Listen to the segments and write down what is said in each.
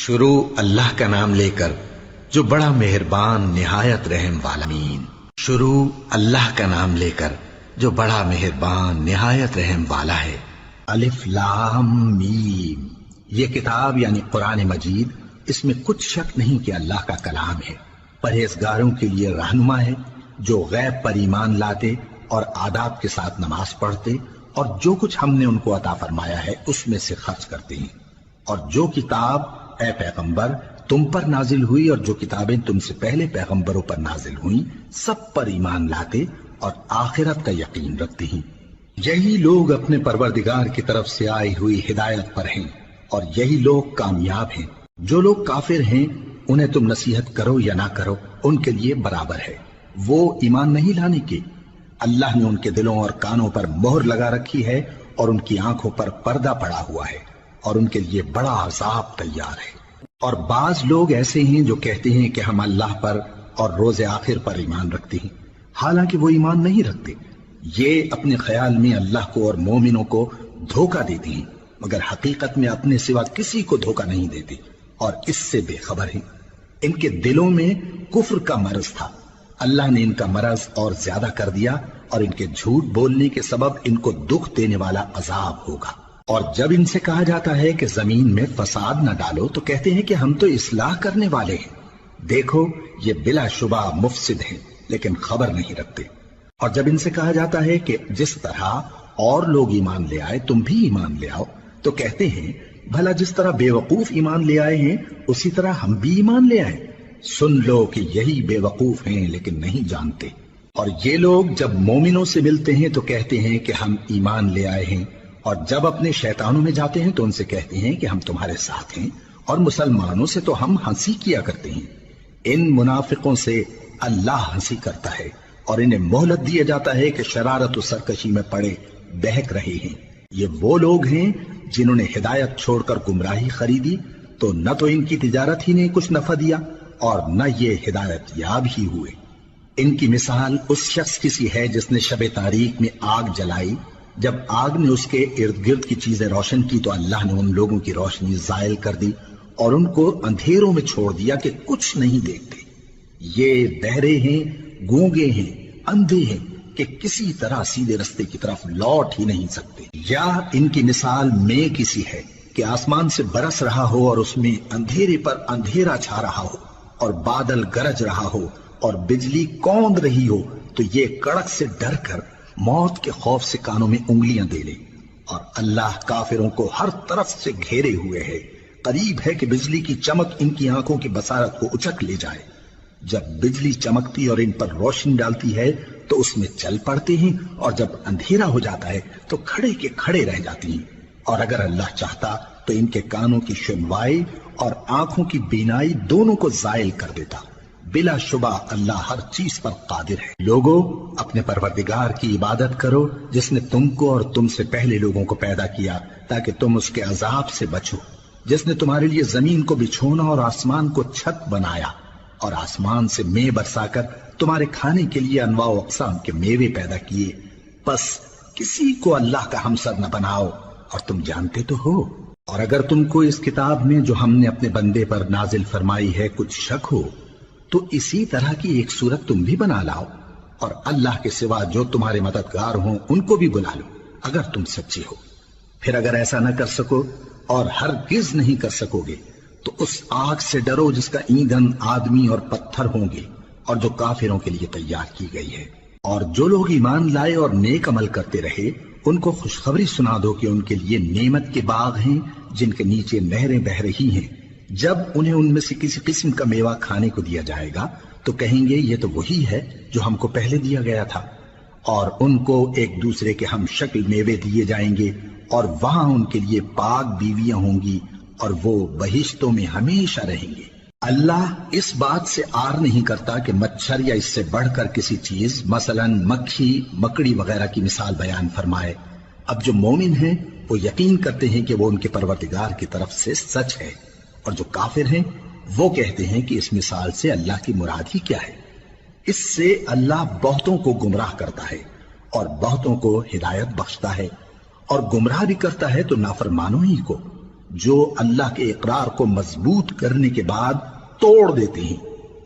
شروع اللہ کا نام لے کر جو بڑا مہربان نہایت رحم والا. آمین. شروع اللہ کا نام لے کر جو بڑا مہربان نہایت رحم والا ہے. الف لام میم. یہ کتاب یعنی قرآن مجید، اس میں کچھ شک نہیں کہ اللہ کا کلام ہے. پرہیزگاروں کے لیے رہنما ہے جو غیب پر ایمان لاتے اور آداب کے ساتھ نماز پڑھتے اور جو کچھ ہم نے ان کو عطا فرمایا ہے اس میں سے خرچ کرتے ہیں. اور جو کتاب اے پیغمبر تم پر نازل ہوئی اور جو کتابیں تم سے پہلے پیغمبروں پر نازل ہوئیں سب پر ایمان لاتے اور آخرت کا یقین رکھتے ہیں. یہی لوگ اپنے پروردگار کی طرف سے آئی ہوئی ہدایت پر ہیں اور یہی لوگ کامیاب ہیں. جو لوگ کافر ہیں انہیں تم نصیحت کرو یا نہ کرو ان کے لیے برابر ہے. وہ ایمان نہیں لانے کے. اللہ نے ان کے دلوں اور کانوں پر مہر لگا رکھی ہے اور ان کی آنکھوں پر پردہ پڑا ہوا ہے اور ان کے لیے بڑا عذاب تیار ہے. اور بعض لوگ ایسے ہیں جو کہتے ہیں کہ ہم اللہ پر اور روز آخر پر ایمان رکھتے ہیں، حالانکہ وہ ایمان نہیں رکھتے. یہ اپنے خیال میں اللہ کو اور مومنوں کو دھوکہ دیتے ہیں، مگر حقیقت میں اپنے سوا کسی کو دھوکہ نہیں دیتے اور اس سے بے خبر ہیں. ان کے دلوں میں کفر کا مرض تھا، اللہ نے ان کا مرض اور زیادہ کر دیا اور ان کے جھوٹ بولنے کے سبب ان کو دکھ دینے والا عذاب ہوگا. اور جب ان سے کہا جاتا ہے کہ زمین میں فساد نہ ڈالو تو کہتے ہیں کہ ہم تو اصلاح کرنے والے ہیں. دیکھو یہ بلا شبہ مفسد ہیں لیکن خبر نہیں رکھتے. اور جب ان سے کہا جاتا ہے کہ جس طرح اور لوگ ایمان لے آئے تم بھی ایمان لے آؤ تو کہتے ہیں بھلا جس طرح بے وقوف ایمان لے آئے ہیں اسی طرح ہم بھی ایمان لے آئے. سن لو کہ یہی بے وقوف ہیں لیکن نہیں جانتے. اور یہ لوگ جب مومنوں سے ملتے ہیں تو کہتے ہیں کہ ہم ایمان لے آئے ہیں اور جب اپنے شیطانوں میں جاتے ہیں تو ان سے کہتے ہیں کہ ہم تمہارے ساتھ ہیں اور مسلمانوں سے تو ہم ہنسی کیا کرتے ہیں. ان منافقوں سے اللہ ہنسی کرتا ہے اور انہیں مہلت دیا جاتا ہے کہ شرارت و سرکشی میں پڑے بہک رہے ہیں. یہ وہ لوگ ہیں جنہوں نے ہدایت چھوڑ کر گمراہی خریدی تو نہ تو ان کی تجارت ہی نے کچھ نفع دیا اور نہ یہ ہدایت یاب ہی ہوئے. ان کی مثال اس شخص کی سی ہے جس نے شب تاریک میں آگ جلائی. جب آگ نے اس کے ارد گرد کی چیزیں روشن کی تو اللہ نے ان لوگوں کی روشنی زائل کر دی اور ان کو اندھیروں میں چھوڑ دیا کہ کچھ نہیں دیکھتے. یہ بہرے ہیں، گونگے ہیں، اندھے ہیں کہ کسی طرح سیدھے رستے کی طرف لوٹ ہی نہیں سکتے. یا ان کی مثال میں کسی ہے کہ آسمان سے برس رہا ہو اور اس میں اندھیرے پر اندھیرا چھا رہا ہو اور بادل گرج رہا ہو اور بجلی کوند رہی ہو تو یہ کڑک سے ڈر کر موت کے خوف سے کانوں میں انگلیاں دے لے. اور اللہ کافروں کو ہر طرف سے گھیرے ہوئے ہے. قریب ہے کہ بجلی کی چمک ان کی آنکھوں کی بصارت کو اچک لے جائے. جب بجلی چمکتی اور ان پر روشنی ڈالتی ہے تو اس میں چل پڑتے ہیں اور جب اندھیرا ہو جاتا ہے تو کھڑے کے کھڑے رہ جاتی ہیں. اور اگر اللہ چاہتا تو ان کے کانوں کی سنوائی اور آنکھوں کی بینائی دونوں کو زائل کر دیتا. بلا شبہ اللہ ہر چیز پر قادر ہے. لوگوں اپنے پروردگار کی عبادت کرو جس نے تم کو اور تم سے پہلے لوگوں کو پیدا کیا تاکہ تم اس کے عذاب سے بچو. جس نے تمہارے لیے زمین کو بچھونا اور آسمان کو چھت بنایا اور آسمان سے مے برسا کر تمہارے کھانے کے لیے انواع و اقسام کے میوے پیدا کیے. بس کسی کو اللہ کا ہمسر نہ بناؤ اور تم جانتے تو ہو. اور اگر تم کو اس کتاب میں جو ہم نے اپنے بندے پر نازل فرمائی ہے کچھ شک ہو تو اسی طرح کی ایک صورت تم بھی بنا لاؤ اور اللہ کے سوا جو تمہارے مددگار ہوں ان کو بھی بلا لو اگر تم سچے ہو. پھر اگر ایسا نہ کر سکو اور ہرگز نہیں کر سکو گے تو اس آگ سے ڈرو جس کا ایندھن آدمی اور پتھر ہوں گے اور جو کافروں کے لیے تیار کی گئی ہے. اور جو لوگ ایمان لائے اور نیک عمل کرتے رہے ان کو خوشخبری سنا دو کہ ان کے لیے نعمت کے باغ ہیں جن کے نیچے نہریں بہ رہی ہیں. جب انہیں ان میں سے کسی قسم کا میوہ کھانے کو دیا جائے گا تو کہیں گے یہ تو وہی ہے جو ہم کو پہلے دیا گیا تھا. اور ان کو ایک دوسرے کے ہم شکل میوے دیے جائیں گے اور وہاں ان کے لیے پاک بیویاں ہوں گی اور وہ بہشتوں میں ہمیشہ رہیں گے. اللہ اس بات سے آر نہیں کرتا کہ مچھر یا اس سے بڑھ کر کسی چیز مثلا مکھی مکڑی وغیرہ کی مثال بیان فرمائے. اب جو مومن ہیں وہ یقین کرتے ہیں کہ وہ ان کے پروردگار کی طرف سے سچ ہے اور جو کافر ہیں وہ کہتے ہیں کہ اس مثال سے اللہ کی مراد ہی کیا ہے. اس سے اللہ بہتوں کو گمراہ کرتا ہے اور بہتوں کو ہدایت بخشتا ہے اور گمراہ بھی کرتا ہے تو نافرمانوں ہی کو. جو اللہ کے اقرار کو مضبوط کرنے کے بعد توڑ دیتے ہیں،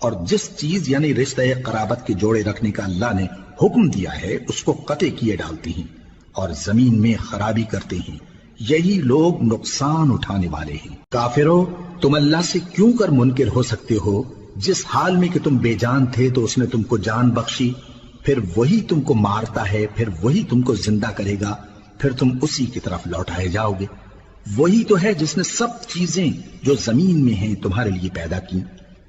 اور جس چیز یعنی رشتہ قرابت کے جوڑے رکھنے کا اللہ نے حکم دیا ہے اس کو قطع کیے ڈالتے ہیں اور زمین میں خرابی کرتے ہیں، یہی لوگ نقصان اٹھانے والے ہیں۔ کافرو، تم اللہ سے کیوں کر منکر ہو سکتے ہو؟ جس حال میں کہ تم بے جان تھے تو اس نے تم کو جان بخشی، پھر وہی تم کو مارتا ہے، پھر وہی تم کو زندہ کرے گا، پھر تم اسی کی طرف لوٹائے جاؤ گے۔ وہی تو ہے جس نے سب چیزیں جو زمین میں ہیں تمہارے لیے پیدا کی،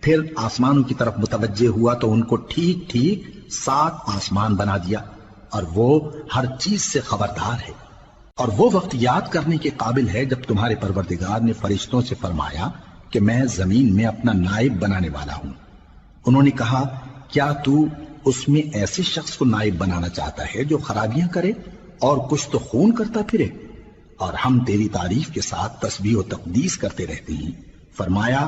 پھر آسمانوں کی طرف متوجہ ہوا تو ان کو ٹھیک ٹھیک 7 آسمان بنا دیا، اور وہ ہر چیز سے خبردار ہے۔ اور وہ وقت یاد کرنے کے قابل ہے جب تمہارے پروردگار نے فرشتوں سے فرمایا کہ میں زمین میں اپنا نائب بنانے والا ہوں۔ انہوں نے کہا، کیا تو اس میں ایسے شخص کو نائب بنانا چاہتا ہے جو خرابیاں کرے اور کچھ تو خون کرتا پھرے؟ اور ہم تیری تعریف کے ساتھ تسبیح و تقدیس کرتے رہتے ہیں۔ فرمایا،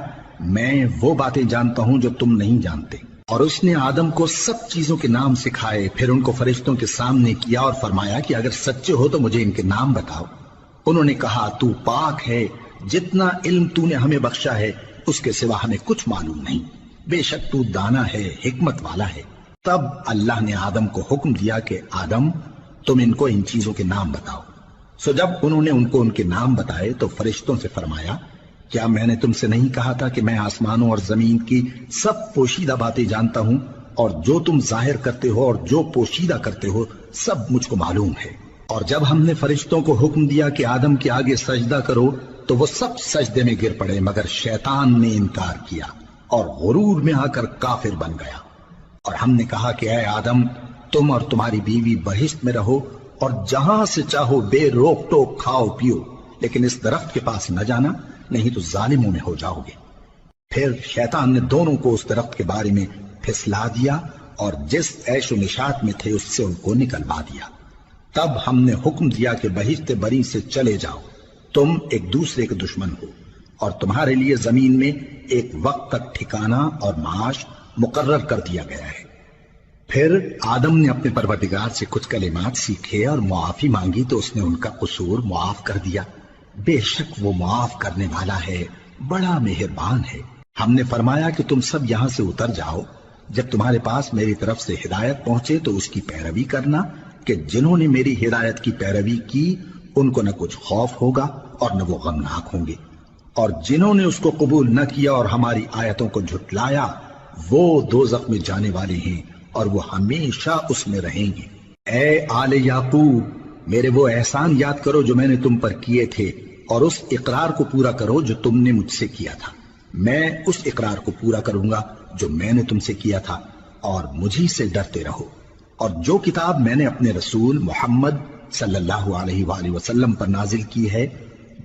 میں وہ باتیں جانتا ہوں جو تم نہیں جانتے۔ اور اس نے آدم کو سب چیزوں کے نام سکھائے، پھر ان کو فرشتوں کے سامنے کیا اور فرمایا کہ اگر سچے ہو تو مجھے ان کے نام بتاؤ۔ انہوں نے کہا، تو پاک ہے، جتنا علم تو نے ہمیں بخشا ہے اس کے سوا ہمیں کچھ معلوم نہیں، بے شک تو دانا ہے، حکمت والا ہے۔ تب اللہ نے آدم کو حکم دیا کہ آدم، تم ان کو ان چیزوں کے نام بتاؤ۔ سو جب انہوں نے ان کو ان کے نام بتائے تو فرشتوں سے فرمایا، کیا میں نے تم سے نہیں کہا تھا کہ میں آسمانوں اور زمین کی سب پوشیدہ باتیں جانتا ہوں، اور جو تم ظاہر کرتے ہو اور جو پوشیدہ کرتے ہو سب مجھ کو معلوم ہے۔ اور جب ہم نے فرشتوں کو حکم دیا کہ آدم کے آگے سجدہ کرو تو وہ سب سجدے میں گر پڑے، مگر شیطان نے انکار کیا اور غرور میں آ کر کافر بن گیا۔ اور ہم نے کہا کہ اے آدم، تم اور تمہاری بیوی بہشت میں رہو اور جہاں سے چاہو بے روک ٹوک کھاؤ پیو، لیکن اس درخت کے پاس نہ جانا، نہیں تو ظالموں میں ہو جاؤ گے۔ پھر شیطان نے دونوں کو اس درخت کے بارے میں پھسلا دیا اور جس عیش و نشاط میں تھے اس سے ان کو نکلوا دیا۔ تب ہم نے حکم دیا کہ بہشت بری سے چلے جاؤ، تم ایک دوسرے کے دشمن ہو، اور تمہارے لیے زمین میں ایک وقت تک ٹھکانہ اور معاش مقرر کر دیا گیا ہے۔ پھر آدم نے اپنے پروردگار سے کچھ کلمات سیکھے اور معافی مانگی تو اس نے ان کا قصور معاف کر دیا۔ بے شک وہ معاف کرنے والا ہے، بڑا مہربان ہے۔ ہم نے فرمایا کہ تم سب یہاں سے اتر جاؤ، جب تمہارے پاس میری طرف سے ہدایت پہنچے تو اس کی پیروی کرنا، کہ جنہوں نے میری ہدایت کی پیروی کی ان کو نہ کچھ خوف ہوگا اور نہ وہ غمناک ہوں گے، اور جنہوں نے اس کو قبول نہ کیا اور ہماری آیتوں کو جھٹلایا وہ دوزخ میں جانے والے ہیں اور وہ ہمیشہ اس میں رہیں گے۔ اے آل یعقوب، میرے وہ احسان یاد کرو جو میں نے تم پر کیے تھے، اور اس اقرار کو پورا کرو جو تم نے مجھ سے کیا تھا۔ میں اس اقرار کو پورا کروں گا جو میں نے تم سے کیا تھا، اور مجھی سے ڈرتے رہو۔ اور جو کتاب میں نے اپنے رسول محمد صلی اللہ علیہ وآلہ وسلم پر نازل کی ہے،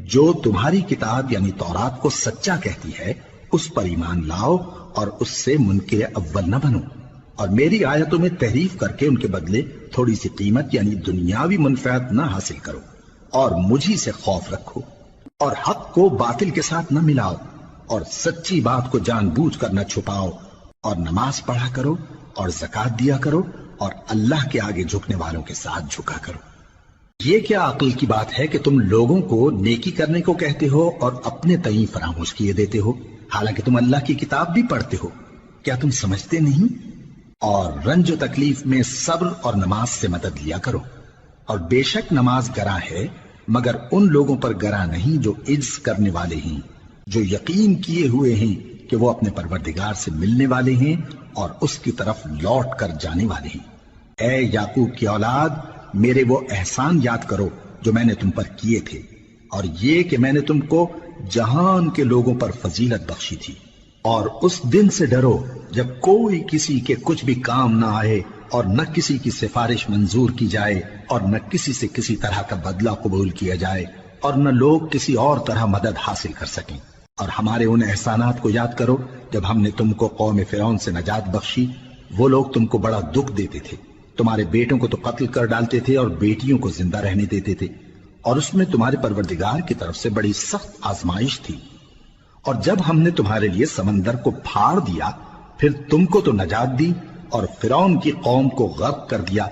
جو تمہاری کتاب یعنی تورات کو سچا کہتی ہے، اس پر ایمان لاؤ اور اس سے منکر اول نہ بنو، اور میری آیتوں میں تحریف کر کے ان کے بدلے تھوڑی سی قیمت یعنی دنیاوی منفعت نہ حاصل کرو، اور مجھی سے خوف رکھو، اور حق کو باطل کے ساتھ نہ ملاؤ، اور سچی بات کو جان بوجھ کر نہ چھپاؤ، اور نماز پڑھا کرو اور زکوٰۃ دیا کرو، اور اللہ کے آگے جھکنے والوں کے ساتھ جھکا کرو۔ یہ کیا عقل کی بات ہے کہ تم لوگوں کو نیکی کرنے کو کہتے ہو اور اپنے تئیں فراموش کیے دیتے ہو، حالانکہ تم اللہ کی کتاب بھی پڑھتے ہو؟ کیا تم سمجھتے نہیں؟ اور رنج و تکلیف میں صبر اور نماز سے مدد لیا کرو، اور بے شک نماز گراں ہے مگر ان لوگوں پر گراں نہیں جو عجز کرنے والے ہیں، جو یقین کیے ہوئے ہیں کہ وہ اپنے پروردگار سے ملنے والے ہیں اور اس کی طرف لوٹ کر جانے والے ہیں۔ اے یعقوب کی اولاد، میرے وہ احسان یاد کرو جو میں نے تم پر کیے تھے، اور یہ کہ میں نے تم کو جہان کے لوگوں پر فضیلت بخشی تھی۔ اور اس دن سے ڈرو جب کوئی کسی کے کچھ بھی کام نہ آئے، اور نہ کسی کی سفارش منظور کی جائے، اور نہ کسی سے کسی طرح کا بدلہ قبول کیا جائے، اور نہ لوگ کسی اور طرح مدد حاصل کر سکیں۔ اور ہمارے ان احسانات کو یاد کرو جب ہم نے تم کو قوم فرعون سے نجات بخشی۔ وہ لوگ تم کو بڑا دکھ دیتے تھے، تمہارے بیٹوں کو تو قتل کر ڈالتے تھے اور بیٹیوں کو زندہ رہنے دیتے تھے، اور اس میں تمہارے پروردگار کی طرف سے بڑی سخت آزمائش تھی۔ اور جب ہم نے تمہارے لیے سمندر کو پھاڑ دیا، پھر تم کو تو نجات دی اور فرعون کی قوم کو غرق کر دیا،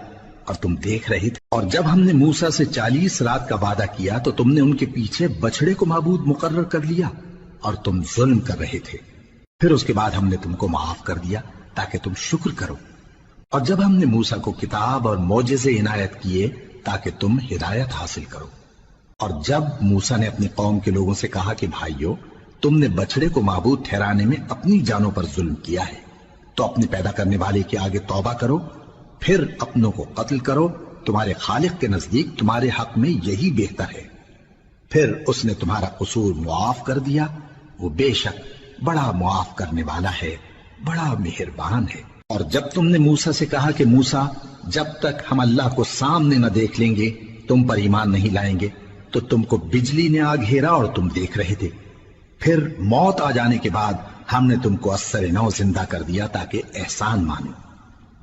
اور تم دیکھ رہے تھے۔ اور جب ہم نے موسیٰ سے 40 رات کا وعدہ کیا تو تم نے ان کے پیچھے بچڑے کو معبود مقرر کر لیا اور تم ظلم کر رہے تھے. پھر اس کے بعد ہم نے تم کو معاف کر دیا تاکہ تم شکر کرو. اور جب ہم نے موسیٰ کو کتاب اور معجزے عنایت کیے تاکہ تم ہدایت حاصل کرو. اور جب موسیٰ نے اپنی قوم کے لوگوں سے کہا کہ بھائیو، تم نے بچڑے کو معبود ٹھہرانے میں اپنی جانوں پر ظلم کیا ہے، تو اپنے پیدا کرنے والے کے آگے توبہ کرو، پھر اپنوں کو قتل کرو، تمہارے خالق کے نزدیک تمہارے حق میں یہی بہتر ہے. پھر اس نے تمہارا قصور معاف کر دیا، وہ بے شک بڑا معاف کرنے والا ہے، بڑا مہربان ہے. اور جب تم نے موسیٰ سے کہا کہ موسیٰ، جب تک ہم اللہ کو سامنے نہ دیکھ لیں گے تم پر ایمان نہیں لائیں گے، تو تم کو بجلی نے آ گھیرا اور تم دیکھ رہے تھے. پھر موت آ جانے کے بعد ہم نے تم کو اثر نو زندہ کر دیا تاکہ احسان مانو.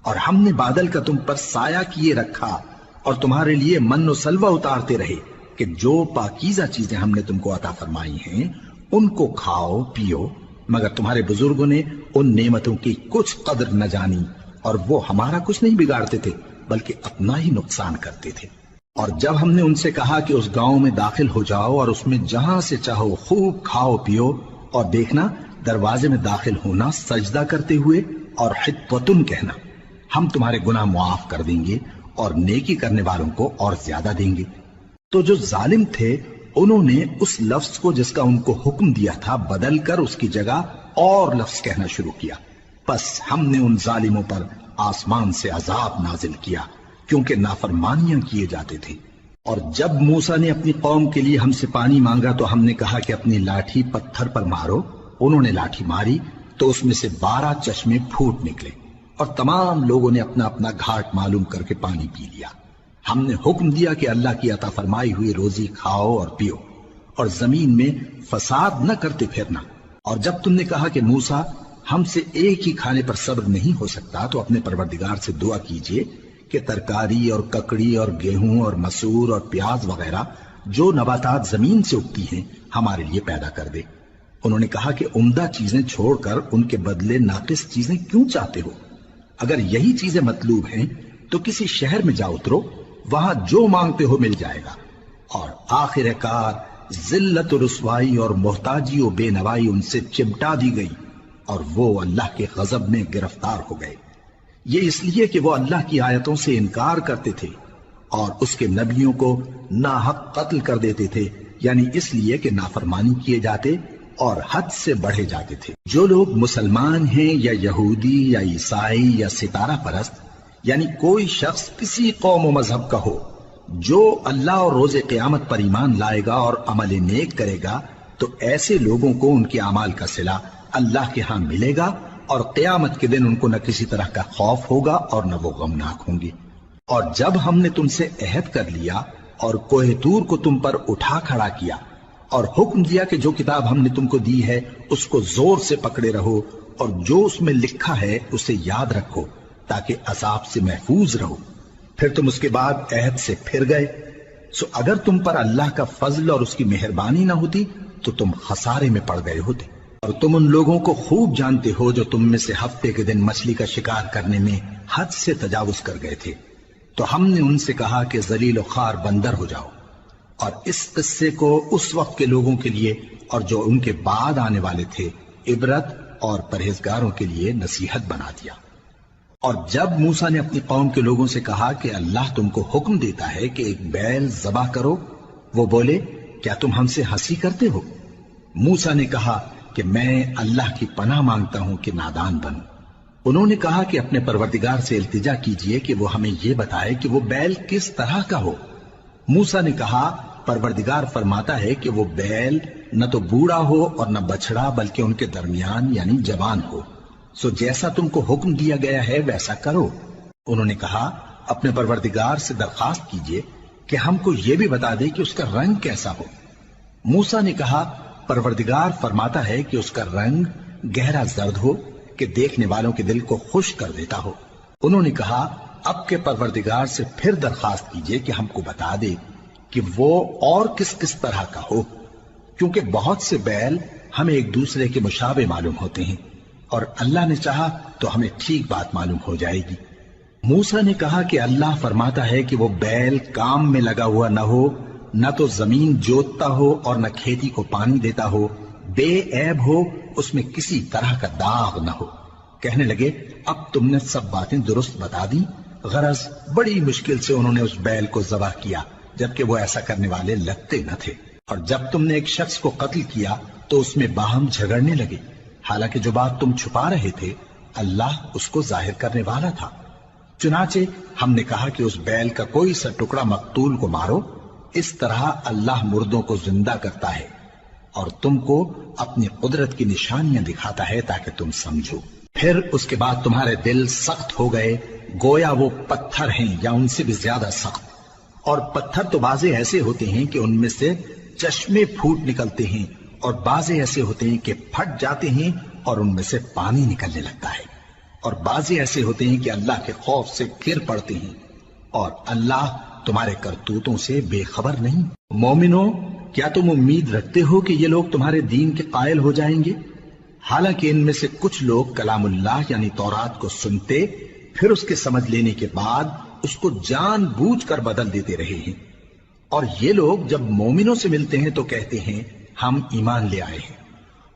اور ہم نے بادل کا تم پر سایہ کیے رکھا اور تمہارے لیے من و سلوہ اتارتے رہے کہ جو پاکیزہ چیزیں ہم نے تم کو عطا فرمائی ہیں ان کو کھاؤ پیو، مگر تمہارے بزرگوں نے ان نعمتوں کی کچھ قدر نہ جانی اور وہ ہمارا کچھ نہیں بگاڑتے تھے بلکہ اپنا ہی نقصان کرتے تھے. اور جب ہم نے ان سے کہا کہ اس گاؤں میں داخل ہو جاؤ اور اس میں جہاں سے چاہو خوب کھاؤ پیو، اور دیکھنا دروازے میں داخل ہونا سجدہ کرتے ہوئے اور حطوتن کہنا، ہم تمہارے گناہ معاف کر دیں گے اور نیکی کرنے والوں کو اور زیادہ دیں گے. تو جو ظالم تھے انہوں نے اس لفظ کو جس کا ان کو حکم دیا تھا بدل کر اس کی جگہ اور لفظ کہنا شروع کیا. پس ہم نے ان ظالموں پر آسمان سے عذاب نازل کیا کیونکہ نافرمانیاں کیے جاتے تھے. اور جب موسیٰ نے اپنی قوم کے لیے ہم سے پانی مانگا تو ہم نے کہا کہ اپنی لاٹھی پتھر پر مارو. انہوں نے لاٹھی ماری تو اس میں سے 12 چشمے پھوٹ نکلے اور تمام لوگوں نے اپنا اپنا گھاٹ معلوم کر کے پانی پی لیا. ہم نے حکم دیا کہ اللہ کی عطا فرمائی ہوئی روزی کھاؤ اور پیو اور زمین میں فساد نہ کرتے پھرنا. اور جب تم نے کہا کہ موسیٰ ہم سے ایک ہی کھانے پر صبر نہیں ہو سکتا تو اپنے پروردگار سے دعا کیجئے کہ ترکاری اور ککڑی اور گیہوں اور مسور اور پیاز وغیرہ جو نباتات زمین سے اگتی ہیں ہمارے لیے پیدا کر دے. انہوں نے کہا کہ عمدہ چیزیں چھوڑ کر ان کے بدلے ناقص چیزیں کیوں چاہتے ہو؟ اگر یہی چیزیں مطلوب ہیں تو کسی شہر میں جا اترو، وہاں جو مانگتے ہو مل جائے گا. اور آخر کار ذلت و رسوائی اور محتاجی و بے نوائی ان سے چمٹا دی گئی اور وہ اللہ کے غضب میں گرفتار ہو گئے. یہ اس لیے کہ وہ اللہ کی آیتوں سے انکار کرتے تھے اور اس کے نبیوں کو ناحق قتل کر دیتے تھے، یعنی اس لیے کہ نافرمانی کیے جاتے اور حد سے بڑھے جاتے تھے. جو لوگ مسلمان ہیں یا یہودی یا عیسائی یا ستارہ پرست، یعنی کوئی شخص کسی قوم و مذہب کا ہو، جو اللہ اور روز قیامت پر ایمان لائے گا اور عمل نیک کرے گا تو ایسے لوگوں کو ان کے اعمال کا صلہ اللہ کے ہاں ملے گا اور قیامت کے دن ان کو نہ کسی طرح کا خوف ہوگا اور نہ وہ غمناک ہوں گے. اور جب ہم نے تم سے عہد کر لیا اور کوہ طور کو تم پر اٹھا کھڑا کیا اور حکم دیا کہ جو کتاب ہم نے تم کو دی ہے اس کو زور سے پکڑے رہو اور جو اس میں لکھا ہے اسے یاد رکھو تاکہ عذاب سے محفوظ رہو، پھر تم اس کے بعد عہد سے پھر گئے، سو اگر تم پر اللہ کا فضل اور اس کی مہربانی نہ ہوتی تو تم خسارے میں پڑ گئے ہوتے. اور تم ان لوگوں کو خوب جانتے ہو جو تم میں سے ہفتے کے دن مچھلی کا شکار کرنے میں حد سے تجاوز کر گئے تھے، تو ہم نے ان سے کہا کہ ذلیل و خوار بندر ہو جاؤ. اور اس قصے کو اس وقت کے لوگوں کے لیے اور جو ان کے بعد آنے والے تھے عبرت اور پرہیزگاروں کے لیے نصیحت بنا دیا. اور جب موسیٰ نے اپنی قوم کے لوگوں سے کہا کہ اللہ تم کو حکم دیتا ہے کہ ایک بیل ذبح کرو، وہ بولے کیا تم ہم سے ہنسی کرتے ہو؟ موسیٰ نے کہا کہ میں اللہ کی پناہ مانگتا ہوں کہ نادان بنوں. انہوں نے کہا کہ اپنے پروردگار سے التجا کیجئے کہ وہ ہمیں یہ بتائے کہ وہ بیل کس طرح کا ہو. موسیٰ نے کہا پروردگار فرماتا ہے کہ وہ بیل نہ تو بوڑھا ہو اور نہ بچڑا بلکہ ان کے درمیان یعنی جوان ہو، سو جیسا تم کو حکم دیا گیا ہے ویسا کرو. انہوں نے کہا اپنے پروردگار سے درخواست کیجئے کہ ہم کو یہ بھی بتا دے کہ اس کا رنگ کیسا ہو. موسیٰ نے کہا پروردگار فرماتا ہے کہ اس کا رنگ گہرا زرد ہو کہ دیکھنے والوں کے دل کو خوش کر دیتا ہو. انہوں نے کہا اب کے پروردگار سے پھر درخواست کیجئے کہ ہم کو بتا دے کہ وہ اور کس کس طرح کا ہو، کیونکہ بہت سے بیل ہمیں ایک دوسرے کے مشابہ معلوم ہوتے ہیں اور اللہ نے چاہا تو ہمیں ٹھیک بات معلوم ہو جائے گی. موسیٰ نے کہا کہ اللہ فرماتا ہے کہ وہ بیل کام میں لگا ہوا نہ ہو، نہ تو زمین جوتتا ہو اور نہ کھیتی کو پانی دیتا ہو، بے عیب ہو، اس میں کسی طرح کا داغ نہ ہو۔ کہنے لگے اب تم نے سب باتیں درست بتا دی۔ غرض بڑی مشکل سے انہوں نے اس بیل کو ذبح کیا، جبکہ وہ ایسا کرنے والے لگتے نہ تھے۔ اور جب تم نے ایک شخص کو قتل کیا تو اس میں باہم جھگڑنے لگے، حالانکہ جو بات تم چھپا رہے تھے اللہ اس کو ظاہر کرنے والا تھا۔ چنانچہ ہم نے کہا کہ اس بیل کا کوئی سا ٹکڑا مقتول کو مارو، اس طرح اللہ مردوں کو زندہ کرتا ہے اور تم کو اپنی قدرت کی نشانیاں دکھاتا ہے تاکہ تم سمجھو۔ پھر اس کے بعد تمہارے دل سخت ہو گئے، گویا وہ پتھر ہیں یا ان سے بھی زیادہ سخت۔ اور پتھر تو بعضے ایسے ہوتے ہیں کہ ان میں سے چشمے پھوٹ نکلتے ہیں، اور بعضے ایسے ہوتے ہیں کہ پھٹ جاتے ہیں اور ان میں سے پانی نکلنے لگتا ہے، اور بعضے ایسے ہوتے ہیں کہ اللہ کے خوف سے گر پڑتے ہیں، اور اللہ تمہارے کرتوتوں سے بے خبر نہیں۔ مومنو، کیا تم امید رکھتے ہو کہ یہ لوگ تمہارے دین کے قائل ہو جائیں گے؟ حالانکہ ان میں سے کچھ لوگ کلام اللہ یعنی تورات کو سنتے، پھر اس کے سمجھ لینے کے بعد اس کو جان بوجھ کر بدل دیتے رہے ہیں۔ اور یہ لوگ جب مومنوں سے ملتے ہیں تو کہتے ہیں ہم ایمان لے آئے ہیں،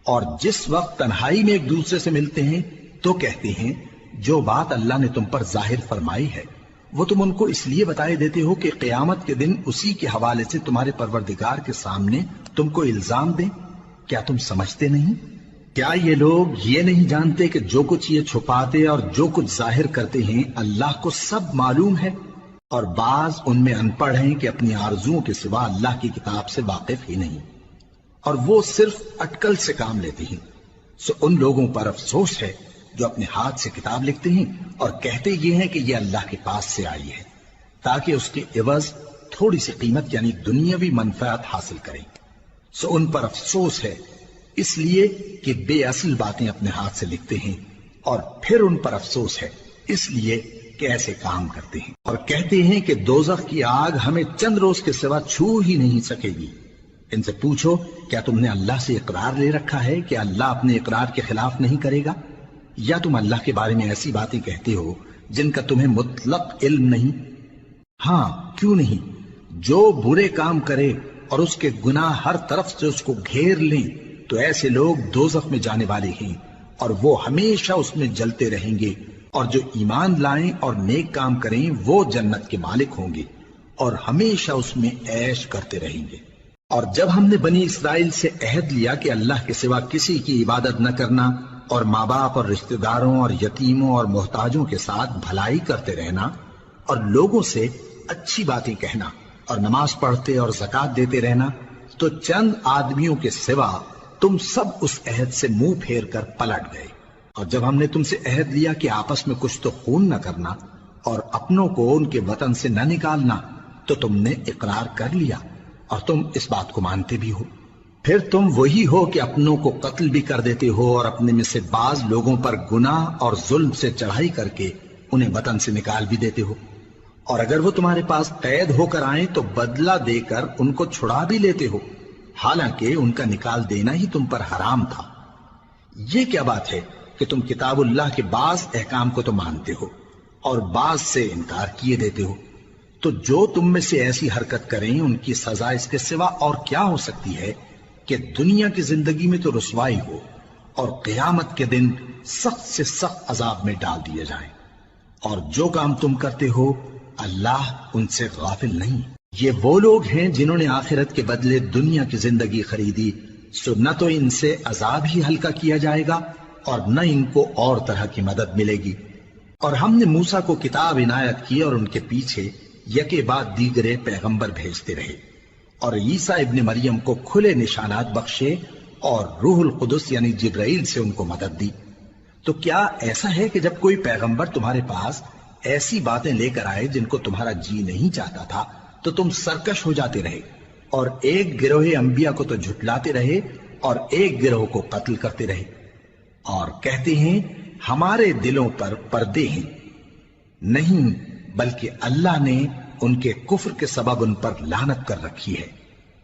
اور جس وقت تنہائی میں ایک دوسرے سے ملتے ہیں تو کہتے ہیں جو بات اللہ نے تم پر ظاہر فرمائی ہے وہ تم ان کو اس لیے بتائے دیتے ہو کہ قیامت کے دن اسی کے حوالے سے تمہارے پروردگار کے سامنے تم کو الزام دیں۔ کیا تم سمجھتے نہیں؟ کیا یہ لوگ یہ نہیں جانتے کہ جو کچھ یہ چھپاتے اور جو کچھ ظاہر کرتے ہیں اللہ کو سب معلوم ہے؟ اور بعض ان میں ان پڑھ ہیں کہ اپنی آرزوؤں کے سوا اللہ کی کتاب سے واقف ہی نہیں، اور وہ صرف اٹکل سے کام لیتے ہیں۔ سو ان لوگوں پر افسوس ہے جو اپنے ہاتھ سے کتاب لکھتے ہیں اور کہتے یہ ہیں کہ یہ اللہ کے پاس سے آئی ہے، تاکہ اس کے عوض تھوڑی سی قیمت یعنی دنیاوی منفعت حاصل کریں۔ سو ان پر افسوس ہے اس لیے کہ بے اصل باتیں اپنے ہاتھ سے لکھتے ہیں، اور پھر ان پر افسوس ہے اس لیے کہ ایسے کام کرتے ہیں، اور کہتے ہیں کہ دوزخ کی آگ ہمیں چند روز کے سوا چھو ہی نہیں سکے گی۔ ان سے پوچھو کیا تم نے اللہ سے اقرار لے رکھا ہے کہ اللہ اپنے اقرار کے خلاف نہیں کرے گا؟ یا تم اللہ کے بارے میں ایسی باتیں کہتے ہو جن کا تمہیں مطلق علم نہیں؟ ہاں کیوں نہیں، جو برے کام کرے اور اس کے گناہ ہر طرف سے اس کو گھیر لیں تو ایسے لوگ دوزخ میں جانے والے ہیں، اور وہ ہمیشہ اس میں جلتے رہیں گے، اور جو ایمان لائیں اور نیک کام کریں وہ جنت کے مالک ہوں گے اور ہمیشہ اس میں عیش کرتے رہیں گے۔ اور جب ہم نے بنی اسرائیل سے عہد لیا کہ اللہ کے سوا کسی کی عبادت نہ کرنا، اور ماں باپ اور رشتہ داروں اور یتیموں اور محتاجوں کے ساتھ بھلائی کرتے رہنا، اور لوگوں سے اچھی باتیں کہنا، اور نماز پڑھتے اور زکوٰۃ دیتے رہنا، تو چند آدمیوں کے سوا تم سب اس عہد سے منہ پھیر کر پلٹ گئے۔ اور جب ہم نے تم سے عہد لیا کہ آپس میں کچھ تو خون نہ کرنا اور اپنوں کو ان کے وطن سے نہ نکالنا، تو تم نے اقرار کر لیا اور تم اس بات کو مانتے بھی ہو۔ پھر تم وہی ہو کہ اپنوں کو قتل بھی کر دیتے ہو اور اپنے میں سے بعض لوگوں پر گناہ اور ظلم سے چڑھائی کر کے انہیں وطن سے نکال بھی دیتے ہو، اور اگر وہ تمہارے پاس قید ہو کر آئیں تو بدلہ دے کر ان کو چھڑا بھی لیتے ہو، حالانکہ ان کا نکال دینا ہی تم پر حرام تھا۔ یہ کیا بات ہے کہ تم کتاب اللہ کے بعض احکام کو تو مانتے ہو اور بعض سے انکار کیے دیتے ہو؟ تو جو تم میں سے ایسی حرکت کریں ان کی سزا اس کے سوا اور کیا ہو سکتی ہے کہ دنیا کی زندگی میں تو رسوائی ہو اور قیامت کے دن سخت سے سخت عذاب میں ڈال دیے جائیں۔ اور جو کام تم کرتے ہو اللہ ان سے غافل نہیں۔ یہ وہ لوگ ہیں جنہوں نے آخرت کے بدلے دنیا کی زندگی خریدی، سو نہ تو ان سے عذاب ہی ہلکا کیا جائے گا اور نہ ان کو اور طرح کی مدد ملے گی۔ اور ہم نے موسیٰ کو کتاب عنایت کی اور ان کے پیچھے یکے بعد دیگرے پیغمبر بھیجتے رہے، اور عیسیٰ ابن مریم کو کھلے نشانات بخشے اور روح القدس یعنی جبرائیل سے ان کو مدد دی۔ تو کیا ایسا ہے کہ جب کوئی پیغمبر تمہارے پاس ایسی باتیں لے کر آئے جن کو تمہارا جی نہیں چاہتا تھا تو تم سرکش ہو جاتے رہے، اور ایک گروہ انبیاء کو تو جھٹلاتے رہے اور ایک گروہ کو قتل کرتے رہے، اور کہتے ہیں ہمارے دلوں پر پردے ہیں؟ نہیں، بلکہ اللہ نے ان کے کفر کے سبب ان پر لعنت کر رکھی ہے،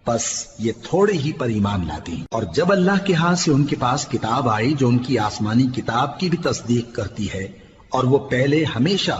بس یہ تھوڑے ہی پر ایمان لاتے ہیں۔ اور جب اللہ کے ہاں سے ان کے پاس کتاب آئی جو ان کی آسمانی کتاب کی بھی تصدیق کرتی ہے، اور وہ پہلے ہمیشہ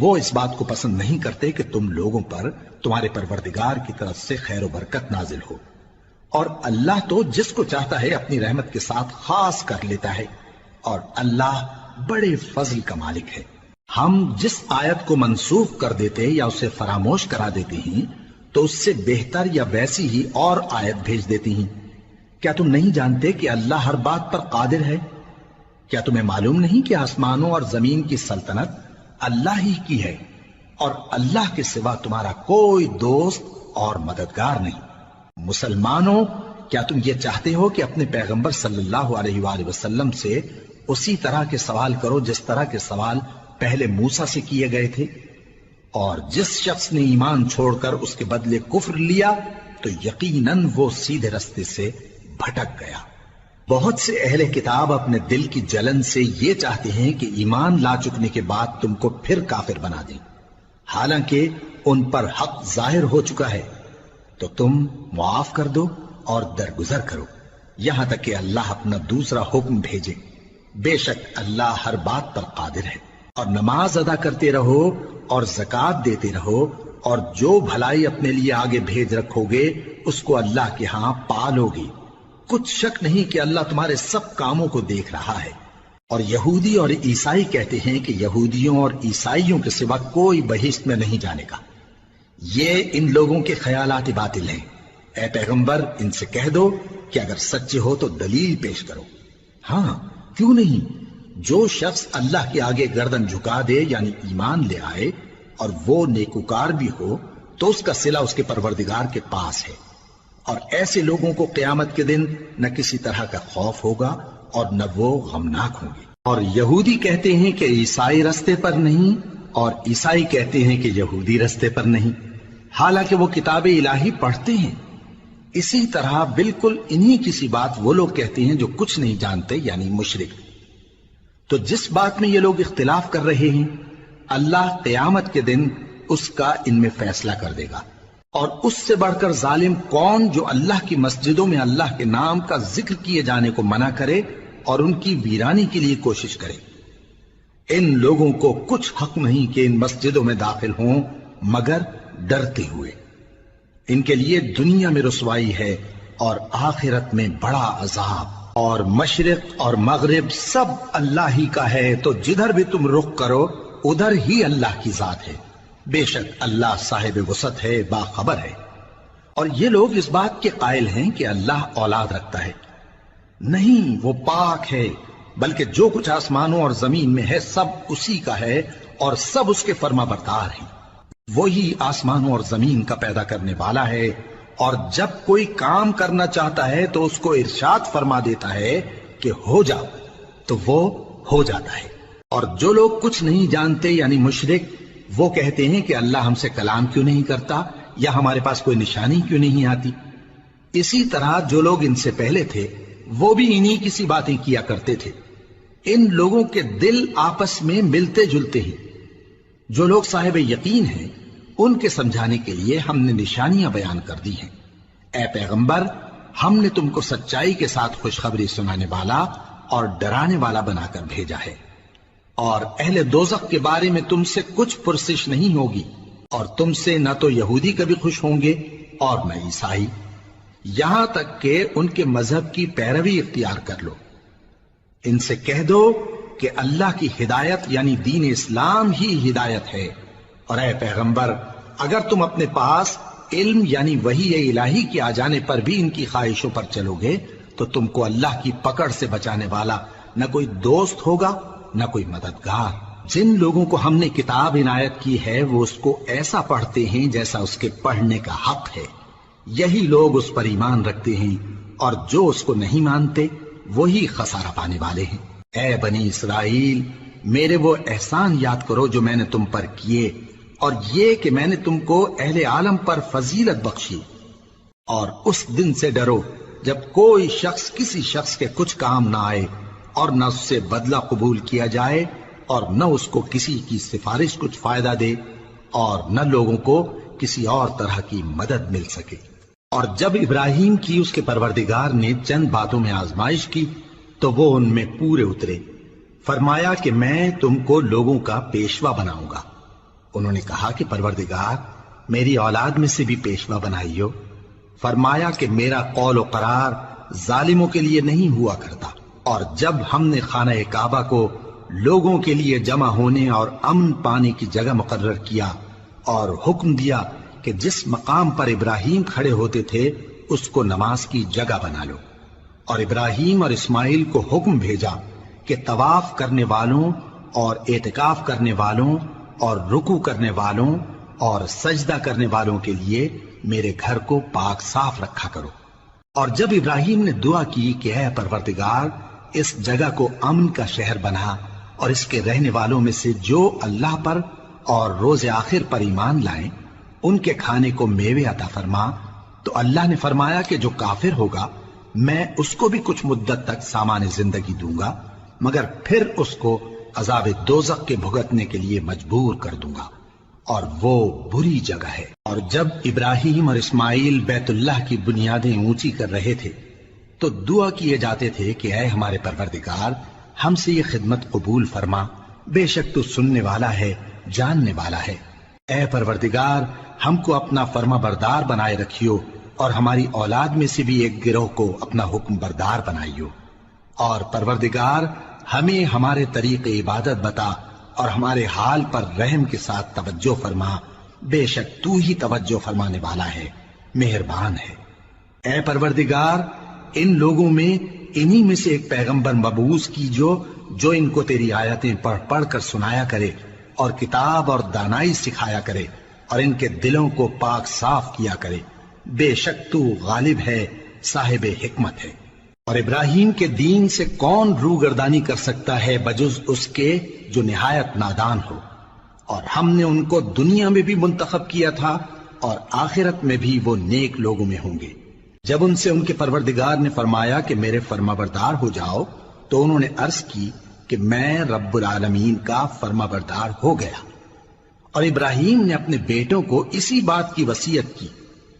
وہ اس بات کو پسند نہیں کرتے کہ تم لوگوں پر تمہارے پروردگار کی طرف سے خیر و برکت نازل ہو، اور اللہ تو جس کو چاہتا ہے اپنی رحمت کے ساتھ خاص کر لیتا ہے، اور اللہ بڑے فضل کا مالک ہے۔ ہم جس آیت کو منسوخ کر دیتے یا اسے فراموش کرا دیتے ہیں تو اس سے بہتر یا ویسی ہی اور آیت بھیج دیتی ہیں۔ کیا تم نہیں جانتے کہ اللہ ہر بات پر قادر ہے؟ کیا تمہیں معلوم نہیں کہ آسمانوں اور زمین کی سلطنت اللہ ہی کی ہے، اور اللہ کے سوا تمہارا کوئی دوست اور مددگار نہیں؟ مسلمانوں، کیا تم یہ چاہتے ہو کہ اپنے پیغمبر صلی اللہ علیہ وآلہ وسلم سے اسی طرح کے سوال کرو جس طرح کے سوال پہلے موسیٰ سے کیے گئے تھے؟ اور جس شخص نے ایمان چھوڑ کر اس کے بدلے کفر لیا تو یقیناً وہ سیدھے رستے سے بھٹک گیا۔ بہت سے اہل کتاب اپنے دل کی جلن سے یہ چاہتے ہیں کہ ایمان لا چکنے کے بعد تم کو پھر کافر بنا دیں، حالانکہ ان پر حق ظاہر ہو چکا ہے۔ تو تم معاف کر دو اور درگزر کرو یہاں تک کہ اللہ اپنا دوسرا حکم بھیجے۔ بے شک اللہ ہر بات پر قادر ہے۔ اور نماز ادا کرتے رہو اور زکوٰۃ دیتے رہو، اور جو بھلائی اپنے لیے آگے بھیج رکھو گے اس کو اللہ کے ہاں پالو گے۔ کچھ شک نہیں کہ اللہ تمہارے سب کاموں کو دیکھ رہا ہے۔ اور یہودی اور عیسائی کہتے ہیں کہ یہودیوں اور عیسائیوں کے سوا کوئی بہشت میں نہیں جانے کا۔ یہ ان لوگوں کے خیالات باطل ہیں۔ اے پیغمبر، ان سے کہہ دو کہ اگر سچے ہو تو دلیل پیش کرو۔ ہاں، کیوں نہیں؟ جو شخص اللہ کے آگے گردن جھکا دے یعنی ایمان لے آئے اور وہ نیکوکار بھی ہو تو اس کا صلہ اس کے پروردگار کے پاس ہے، اور ایسے لوگوں کو قیامت کے دن نہ کسی طرح کا خوف ہوگا اور نہ وہ غمناک ہوں گے۔ اور یہودی کہتے ہیں کہ عیسائی رستے پر نہیں، اور عیسائی کہتے ہیں کہ یہودی رستے پر نہیں، حالانکہ وہ کتاب الہی پڑھتے ہیں۔ اسی طرح بالکل انہی کسی بات وہ لوگ کہتے ہیں جو کچھ نہیں جانتے یعنی مشرک۔ تو جس بات میں یہ لوگ اختلاف کر رہے ہیں اللہ قیامت کے دن اس کا ان میں فیصلہ کر دے گا۔ اور اس سے بڑھ کر ظالم کون جو اللہ کی مسجدوں میں اللہ کے نام کا ذکر کیے جانے کو منع کرے اور ان کی ویرانی کے لیے کوشش کرے۔ ان لوگوں کو کچھ حق نہیں کہ ان مسجدوں میں داخل ہوں مگر ڈرتے ہوئے۔ ان کے لیے دنیا میں رسوائی ہے اور آخرت میں بڑا عذاب۔ اور مشرق اور مغرب سب اللہ ہی کا ہے، تو جدھر بھی تم رخ کرو ادھر ہی اللہ کی ذات ہے۔ بے شک اللہ صاحب وسعت ہے، باخبر ہے۔ اور یہ لوگ اس بات کے قائل ہیں کہ اللہ اولاد رکھتا ہے۔ نہیں، وہ پاک ہے، بلکہ جو کچھ آسمانوں اور زمین میں ہے سب اسی کا ہے اور سب اس کے فرما بردار ہیں۔ وہی آسمانوں اور زمین کا پیدا کرنے والا ہے، اور جب کوئی کام کرنا چاہتا ہے تو اس کو ارشاد فرما دیتا ہے کہ ہو جاؤ، تو وہ ہو جاتا ہے۔ اور جو لوگ کچھ نہیں جانتے یعنی مشرک، وہ کہتے ہیں کہ اللہ ہم سے کلام کیوں نہیں کرتا یا ہمارے پاس کوئی نشانی کیوں نہیں آتی۔ اسی طرح جو لوگ ان سے پہلے تھے وہ بھی انہی کسی باتیں کیا کرتے تھے۔ ان لوگوں کے دل آپس میں ملتے جلتے ہیں۔ جو لوگ صاحب یقین ہیں ان کے سمجھانے کے لیے ہم نے نشانیاں بیان کر دی ہیں۔ اے پیغمبر، ہم نے تم کو سچائی کے ساتھ خوشخبری سنانے والا اور ڈرانے والا بنا کر بھیجا ہے۔ اور اہل دوزخ کے بارے میں تم سے کچھ پرسش نہیں ہوگی، اور تم سے نہ تو یہودی کبھی خوش ہوں گے اور نہ عیسائی، یہاں تک کہ ان کے مذہب کی پیروی اختیار کر لو۔ ان سے کہہ دو کہ اللہ کی ہدایت یعنی دین اسلام ہی ہدایت ہے، اور اے پیغمبر اگر تم اپنے پاس علم یعنی وحی الہی کے آ جانے پر بھی ان کی خواہشوں پر چلو گے تو تم کو اللہ کی پکڑ سے بچانے والا نہ کوئی دوست ہوگا نہ کوئی مددگار۔ جن لوگوں کو ہم نے کتاب عنایت کی ہے وہ اس کو ایسا پڑھتے ہیں جیسا اس کے پڑھنے کا حق ہے، یہی لوگ اس پر ایمان رکھتے ہیں، اور جو اس کو نہیں مانتے وہی خسارہ پانے والے ہیں۔ اے بنی اسرائیل، میرے وہ احسان یاد کرو جو میں نے تم پر کیے، اور یہ کہ میں نے تم کو اہل عالم پر فضیلت بخشی۔ اور اس دن سے ڈرو جب کوئی شخص کسی شخص کے کچھ کام نہ آئے اور نہ اس سے بدلہ قبول کیا جائے اور نہ اس کو کسی کی سفارش کچھ فائدہ دے اور نہ لوگوں کو کسی اور طرح کی مدد مل سکے۔ اور جب ابراہیم کی اس کے پروردگار نے چند باتوں میں آزمائش کی تو وہ ان میں پورے اترے۔ فرمایا کہ میں تم کو لوگوں کا پیشوا بناؤں گا، انہوں نے کہا کہ پروردگار میری اولاد میں سے بھی پیشوا بنائیو۔ فرمایا کہ میرا قول و قرار ظالموں کے لیے نہیں ہوا کرتا، اور جب ہم نے خانہ کعبہ کو لوگوں کے لیے جمع ہونے اور امن پانے کی جگہ مقرر کیا اور حکم دیا کہ جس مقام پر ابراہیم کھڑے ہوتے تھے اس کو نماز کی جگہ بنا لو، اور ابراہیم اور اسماعیل کو حکم بھیجا کہ طواف کرنے والوں اور اعتکاف کرنے والوں اور رکوع کرنے والوں اور سجدہ کرنے والوں کے لیے میرے گھر کو پاک صاف رکھا کرو۔ اور جب ابراہیم نے دعا کی کہ اے پروردگار اس جگہ کو امن کا شہر بنا، اور اس کے رہنے والوں میں سے جو اللہ پر اور روز آخر پر ایمان لائیں ان کے کھانے کو میوے عطا فرما، تو اللہ نے فرمایا کہ جو کافر ہوگا میں اس کو بھی کچھ مدت تک سامان زندگی دوں گا، مگر پھر اس کو عذاب دوزخ کے بھگتنے کے لیے مجبور کر دوں گا، اور وہ بری جگہ ہے۔ اور جب ابراہیم اور اسماعیل بیت اللہ کی بنیادیں اونچی کر رہے تھے تو دعا کیے جاتے تھے کہ اے ہمارے پروردگار ہم سے یہ خدمت قبول فرما، بے شک تو سننے والا ہے، جاننے والا ہے۔ اے پروردگار ہم کو اپنا فرما بردار بنائے رکھیو، اور ہماری اولاد میں سے بھی ایک گروہ کو اپنا حکم بردار بنائیو، اور پروردگار ہمیں ہمارے طریق عبادت بتا اور ہمارے حال پر رحم کے ساتھ توجہ فرما، بے شک تو ہی توجہ فرمانے والا ہے، مہربان ہے۔ اے پروردگار ان لوگوں میں انہی میں سے ایک پیغمبر مبعوث کی جو ان کو تیری آیتیں پڑھ پڑھ کر سنایا کرے اور کتاب اور دانائی سکھایا کرے اور ان کے دلوں کو پاک صاف کیا کرے، بے شک تو غالب ہے، صاحب حکمت ہے۔ اور ابراہیم کے دین سے کون روگردانی کر سکتا ہے بجز اس کے جو نہایت نادان ہو، اور ہم نے ان کو دنیا میں بھی منتخب کیا تھا اور آخرت میں بھی وہ نیک لوگوں میں ہوں گے۔ جب ان سے ان کے پروردگار نے فرمایا کہ میرے فرما بردار ہو جاؤ تو انہوں نے عرض کی کہ میں رب العالمین کا فرما بردار ہو گیا۔ اور ابراہیم نے اپنے بیٹوں کو اسی بات کی وصیت کی،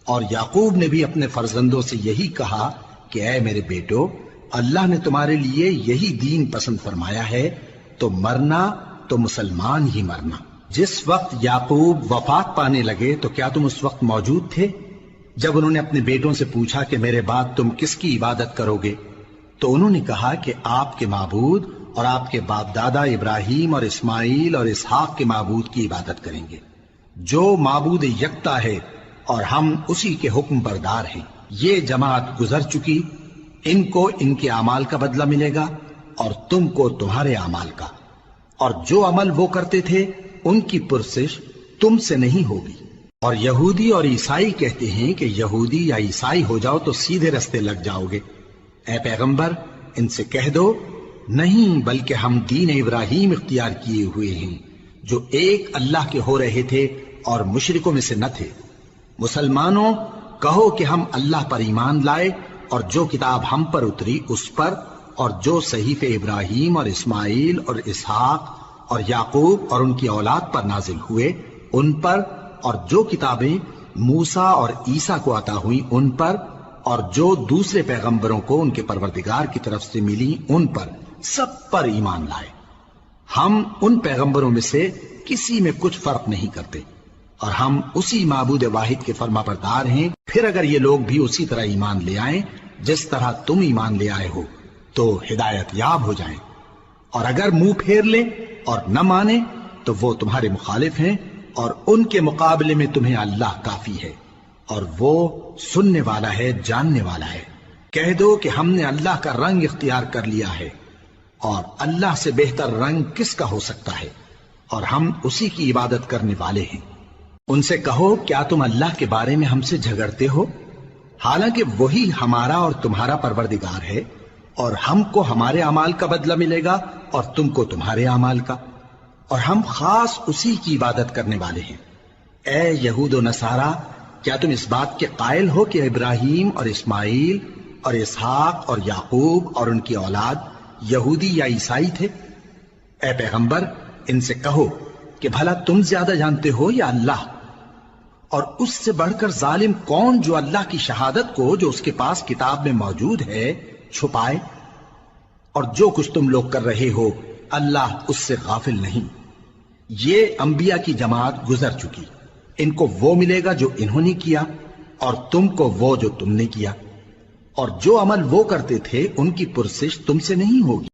اور یعقوب نے بھی اپنے فرزندوں سے یہی کہا کہ اے میرے بیٹو، اللہ نے تمہارے لیے یہی دین پسند فرمایا ہے، تو مرنا تو مسلمان ہی مرنا۔ جس وقت یعقوب وفات پانے لگے تو کیا تم اس وقت موجود تھے جب انہوں نے اپنے بیٹوں سے پوچھا کہ میرے بعد تم کس کی عبادت کرو گے؟ تو انہوں نے کہا کہ آپ کے معبود اور آپ کے باپ دادا ابراہیم اور اسماعیل اور اسحاق کے معبود کی عبادت کریں گے، جو معبود یکتا ہے اور ہم اسی کے حکم بردار ہیں۔ یہ جماعت گزر چکی، ان کو ان کے اعمال کا بدلہ ملے گا اور تم کو تمہارے اعمال کا، اور جو عمل وہ کرتے تھے ان کی پرسش تم سے نہیں ہوگی۔ اور یہودی اور عیسائی کہتے ہیں کہ یہودی یا عیسائی ہو جاؤ تو سیدھے رستے لگ جاؤ گے۔ اے پیغمبر ان سے کہہ دو نہیں، بلکہ ہم دین ابراہیم اختیار کیے ہوئے ہیں جو ایک اللہ کے ہو رہے تھے اور مشرکوں میں سے نہ تھے۔ مسلمانوں کہو کہ ہم اللہ پر ایمان لائے اور جو کتاب ہم پر اتری اس پر، اور جو صحیفے ابراہیم اور اسماعیل اور اسحاق اور یعقوب اور ان کی اولاد پر نازل ہوئے ان پر، اور جو کتابیں موسیٰ اور عیسیٰ کو عطا ہوئی ان پر، اور جو دوسرے پیغمبروں کو ان کے پروردگار کی طرف سے ملی ان پر، سب پر ایمان لائے۔ ہم ان پیغمبروں میں سے کسی میں کچھ فرق نہیں کرتے، اور ہم اسی معبود واحد کے فرما بردار ہیں۔ پھر اگر یہ لوگ بھی اسی طرح ایمان لے آئیں جس طرح تم ایمان لے آئے ہو تو ہدایت یاب ہو جائیں، اور اگر منہ پھیر لیں اور نہ مانیں تو وہ تمہارے مخالف ہیں، اور ان کے مقابلے میں تمہیں اللہ کافی ہے، اور وہ سننے والا ہے، جاننے والا ہے۔ کہہ دو کہ ہم نے اللہ کا رنگ اختیار کر لیا ہے، اور اللہ سے بہتر رنگ کس کا ہو سکتا ہے، اور ہم اسی کی عبادت کرنے والے ہیں۔ ان سے کہو کیا تم اللہ کے بارے میں ہم سے جھگڑتے ہو، حالانکہ وہی ہمارا اور تمہارا پروردگار ہے، اور ہم کو ہمارے اعمال کا بدلہ ملے گا اور تم کو تمہارے اعمال کا، اور ہم خاص اسی کی عبادت کرنے والے ہیں۔ اے یہود و نصارا، کیا تم اس بات کے قائل ہو کہ ابراہیم اور اسماعیل اور اسحاق اور یعقوب اور ان کی اولاد یہودی یا عیسائی تھے؟ اے پیغمبر ان سے کہو کہ بھلا تم زیادہ جانتے ہو یا اللہ؟ اور اس سے بڑھ کر ظالم کون جو اللہ کی شہادت کو جو اس کے پاس کتاب میں موجود ہے چھپائے؟ اور جو کچھ تم لوگ کر رہے ہو اللہ اس سے غافل نہیں۔ یہ انبیاء کی جماعت گزر چکی، ان کو وہ ملے گا جو انہوں نے کیا، اور تم کو وہ جو تم نے کیا، اور جو عمل وہ کرتے تھے ان کی پرسش تم سے نہیں ہوگی۔